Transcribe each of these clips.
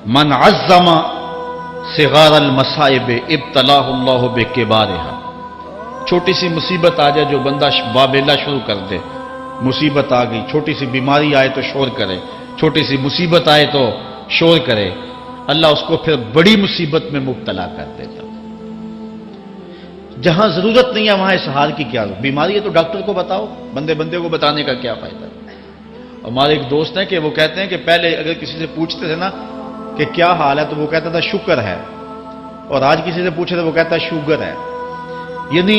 من عظم صغار المصائب ابتلاہ اللہ بکبارہا، چھوٹی سی مصیبت آ جائے جو بندہ وابیلا شروع کر دے، مصیبت آ گئی، چھوٹی سی بیماری آئے تو شور کرے، چھوٹی سی مصیبت آئے تو شور کرے، اللہ اس کو پھر بڑی مصیبت میں مبتلا کر دیتا۔ جہاں ضرورت نہیں ہے وہاں اظہار کی کیا ضرورت؟ بیماری ہے تو ڈاکٹر کو بتاؤ، بندے کو بتانے کا کیا فائدہ؟ ہمارے ایک دوست ہیں کہ وہ کہتے ہیں کہ پہلے اگر کسی سے پوچھتے تھے نا کہ کیا حال ہے تو وہ کہتا تھا شکر ہے، اور آج کسی سے پوچھے تو وہ کہتا ہے شوگر ہے۔ یعنی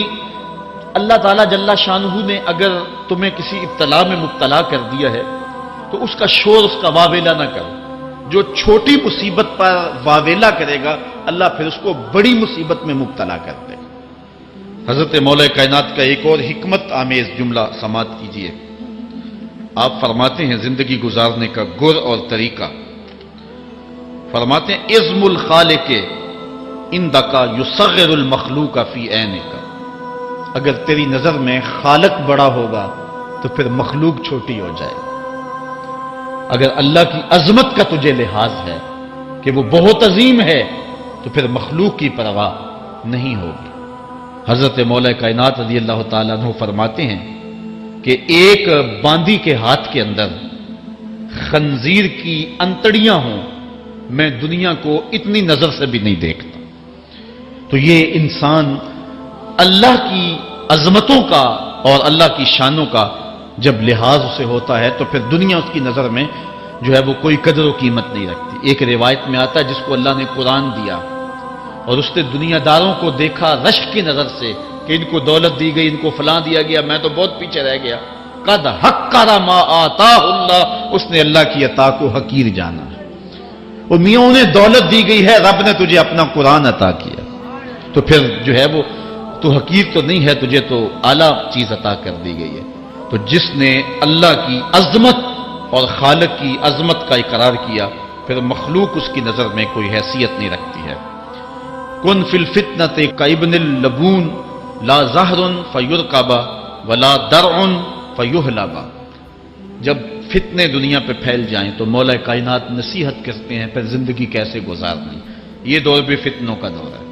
اللہ تعالیٰ جل شانہ نے اگر تمہیں کسی ابتلا میں مبتلا کر دیا ہے تو اس کا شور، اس کا واویلا نہ کرو۔ جو چھوٹی مصیبت پر واویلا کرے گا اللہ پھر اس کو بڑی مصیبت میں مبتلا کر دے گا۔ حضرت مولا کائنات کا ایک اور حکمت آمیز جملہ سماعت کیجیے۔ آپ فرماتے ہیں زندگی گزارنے کا گر اور طریقہ، فرماتے ہیں عظم الخالق اندکا یصغر المخلوق فی عینک، اگر تیری نظر میں خالق بڑا ہوگا تو پھر مخلوق چھوٹی ہو جائے گی۔ اگر اللہ کی عظمت کا تجھے لحاظ ہے کہ وہ بہت عظیم ہے تو پھر مخلوق کی پرواہ نہیں ہوگی۔ حضرت مولا کائنات رضی اللہ تعالیٰ عنہ فرماتے ہیں کہ ایک باندی کے ہاتھ کے اندر خنزیر کی انتڑیاں ہوں، میں دنیا کو اتنی نظر سے بھی نہیں دیکھتا۔ تو یہ انسان اللہ کی عظمتوں کا اور اللہ کی شانوں کا جب لحاظ اسے ہوتا ہے تو پھر دنیا اس کی نظر میں جو ہے وہ کوئی قدر و قیمت نہیں رکھتی۔ ایک روایت میں آتا ہے جس کو اللہ نے قرآن دیا اور اس نے دنیا داروں کو دیکھا رشک کی نظر سے کہ ان کو دولت دی گئی، ان کو فلاں دیا گیا، میں تو بہت پیچھے رہ گیا۔ قد حقر ما آتاہ اللہ، اس نے اللہ کی عطا کو حقیر جانا ہے۔ وہ میاں انہیں دولت دی گئی ہے، رب نے تجھے اپنا قرآن عطا کیا تو پھر جو ہے وہ تو حقیر تو نہیں ہے، تجھے تو اعلیٰ چیز عطا کر دی گئی ہے۔ تو جس نے اللہ کی عظمت اور خالق کی عظمت کا اقرار کیا پھر مخلوق اس کی نظر میں کوئی حیثیت نہیں رکھتی ہے۔ کن فی الفتنۃ کابن اللبون لا زہر فیرکب ولا درع فیحلب، جب فتنے دنیا پہ پھیل جائیں تو مولا کائنات نصیحت کرتے ہیں پھر زندگی کیسے گزارنی۔ یہ دور بھی فتنوں کا دور ہے۔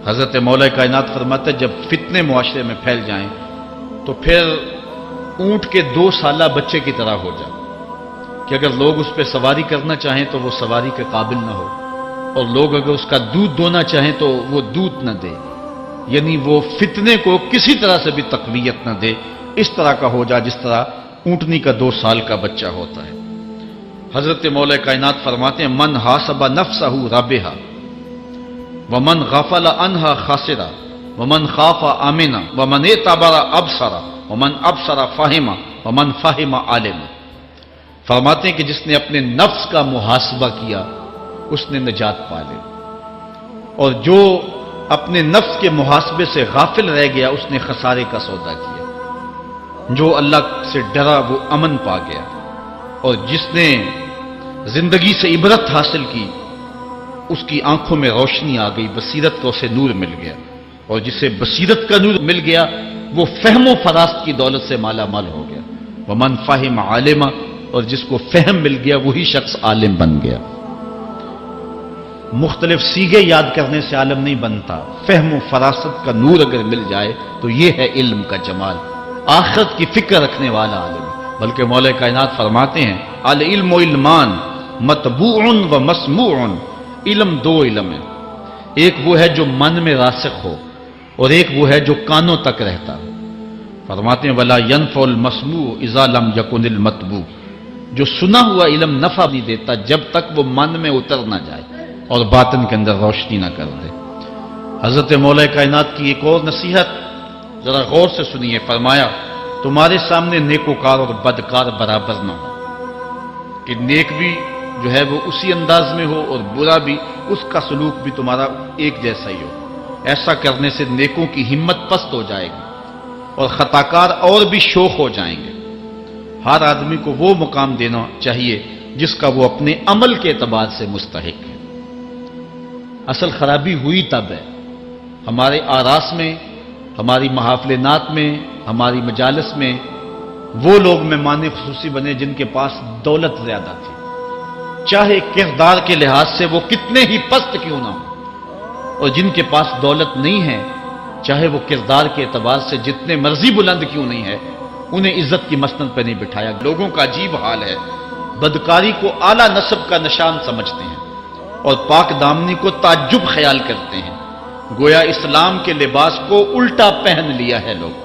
حضرت مولا کائنات فرماتے ہیں جب فتنے معاشرے میں پھیل جائیں تو پھر اونٹ کے 2 سالہ بچے کی طرح ہو جائے کہ اگر لوگ اس پہ سواری کرنا چاہیں تو وہ سواری کے قابل نہ ہو، اور لوگ اگر اس کا دودھ دونا چاہیں تو وہ دودھ نہ دے، یعنی وہ فتنے کو کسی طرح سے بھی تقویت نہ دے، اس طرح کا ہو جائے جس طرح اونٹنی کا 2 سال کا بچہ ہوتا ہے۔ حضرت مولا کائنات فرماتے ہیں من حاسب نفسہ رابحا ومن غفل عنہا خاسرا ومن خاف آمنا ومن اعتبر ابصر ومن ابصر فہم ومن فہم عالم، فرماتے ہیں کہ جس نے اپنے نفس کا محاسبہ کیا اس نے نجات پا لی، اور جو اپنے نفس کے محاسبے سے غافل رہ گیا اس نے خسارے کا سودا کیا۔ جو اللہ سے ڈرا وہ امن پا گیا، اور جس نے زندگی سے عبرت حاصل کی اس کی آنکھوں میں روشنی آ گئی، بصیرت کا اسے نور مل گیا، اور جسے بصیرت کا نور مل گیا وہ فہم و فراست کی دولت سے مالا مال ہو گیا۔ ومن فہم عالم، اور جس کو فہم مل گیا وہی شخص عالم بن گیا۔ مختلف سیغے یاد کرنے سے عالم نہیں بنتا، فہم و فراست کا نور اگر مل جائے تو یہ ہے علم کا جمال، آخرت کی فکر رکھنے والا عالم۔ بلکہ مولا کائنات فرماتے ہیں العلم علمان مطبوع و مسموع، علم 2 علم ہے، ایک وہ ہے جو من میں راسخ ہو اور ایک وہ ہے جو کانوں تک رہتا ہے۔ فرماتے ہیں ولا ينفع المسموع اذا لم يكن المتبوع، جو سنا ہوا علم نفع نہیں دیتا جب تک وہ من میں اتر نہ جائے اور باطن کے اندر روشنی نہ کر دے۔ حضرت مولا کائنات کی ایک اور نصیحت ذرا غور سے سنیے، فرمایا تمہارے سامنے نیکوکار اور بدکار برابر نہ ہو، کہ نیک بھی جو ہے وہ اسی انداز میں ہو اور برا بھی، اس کا سلوک بھی تمہارا ایک جیسا ہی ہو۔ ایسا کرنے سے نیکوں کی ہمت پست ہو جائے گی اور خطاکار اور بھی شوخ ہو جائیں گے۔ ہر آدمی کو وہ مقام دینا چاہیے جس کا وہ اپنے عمل کے اعتبار سے مستحق ہے۔ اصل خرابی ہوئی تب ہے ہمارے آراس میں، ہماری محافل نعت میں، ہماری مجالس میں وہ لوگ مہمان خصوصی بنے جن کے پاس دولت زیادہ تھی، چاہے کردار کے لحاظ سے وہ کتنے ہی پست کیوں نہ ہو، اور جن کے پاس دولت نہیں ہے چاہے وہ کردار کے اعتبار سے جتنے مرضی بلند کیوں نہیں ہے، انہیں عزت کی مسند پہ نہیں بٹھایا۔ لوگوں کا عجیب حال ہے، بدکاری کو اعلیٰ نسب کا نشان سمجھتے ہیں اور پاک دامنی کو تعجب خیال کرتے ہیں، گویا اسلام کے لباس کو الٹا پہن لیا ہے لوگ۔